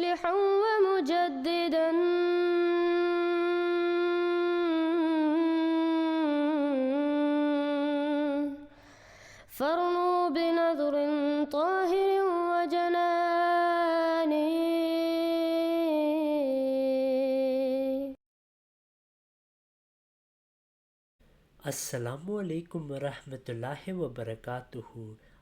مصلحا ومجددا فارنوا بنظر طاهر وجنان. السلام علیکم ورحمۃ اللہ وبرکاتہ۔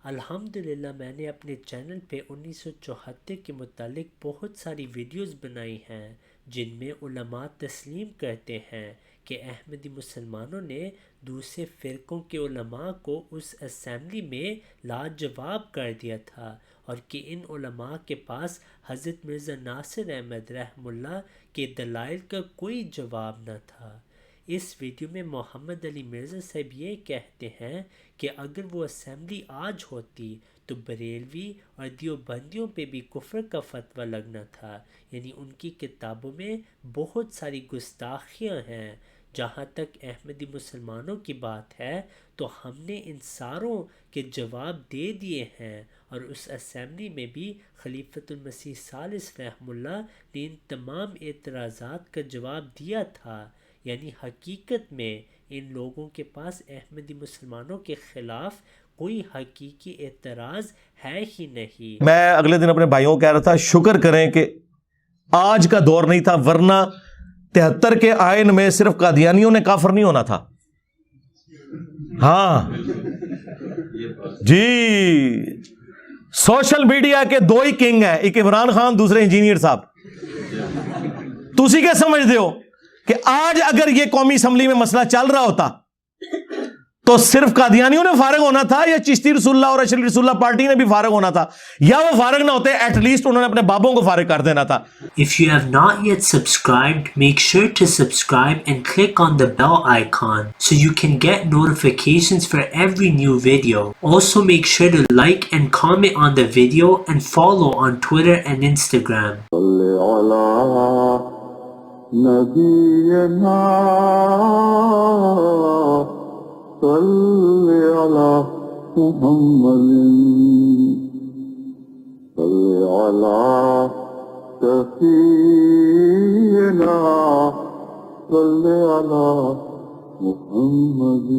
الحمدللہ میں نے اپنے چینل پہ 1974 کے متعلق بہت ساری ویڈیوز بنائی ہیں جن میں علماء تسلیم کرتے ہیں کہ احمدی مسلمانوں نے دوسرے فرقوں کے علماء کو اس اسمبلی میں لاجواب کر دیا تھا، اور کہ ان علماء کے پاس حضرت مرزا ناصر احمد رحمہ اللہ کے دلائل کا کوئی جواب نہ تھا۔ اس ویڈیو میں محمد علی مرزا صاحب یہ کہتے ہیں کہ اگر وہ اسمبلی آج ہوتی تو بریلوی اور دیوبندیوں پہ بھی کفر کا فتویٰ لگنا تھا، یعنی ان کی کتابوں میں بہت ساری گستاخیاں ہیں۔ جہاں تک احمدی مسلمانوں کی بات ہے تو ہم نے ان ساروں کے جواب دے دیے ہیں، اور اس اسمبلی میں بھی خلیفۃ المسیح ثالث رحمہ اللہ نے ان تمام اعتراضات کا جواب دیا تھا۔ یعنی حقیقت میں ان لوگوں کے پاس احمدی مسلمانوں کے خلاف کوئی حقیقی اعتراض ہے ہی نہیں۔ میں اگلے دن اپنے بھائیوں کو کہہ رہا تھا شکر کریں کہ آج کا دور نہیں تھا، ورنہ 73 کے آئین میں صرف قادیانیوں نے کافر نہیں ہونا تھا۔ ہاں جی، سوشل میڈیا کے دو ہی کنگ ہیں، ایک عمران خان، دوسرے انجینئر صاحب۔ تسی کیا سمجھتے ہو کہ آج اگر یہ قومی اسمبلی میں مسئلہ چل رہا ہوتا تو صرف قادیانیوں نے فارغ ہونا تھا، یا چشتی رسول اللہ اور اشری رسول اللہ پارٹی نے بھی فارغ ہونا تھا، یا وہ فارغ نہ ہوتے ایٹ لیسٹ انہوں نے اپنے بابوں کو فارغ کر دینا تھا۔ If you have not yet subscribed, make sure to subscribe and click on the bell icon so you can get notifications for every new video. Also make sure to like and comment on the video and follow on Twitter and Instagram. نبينا صل على محمد صل على سفينا صل على محمد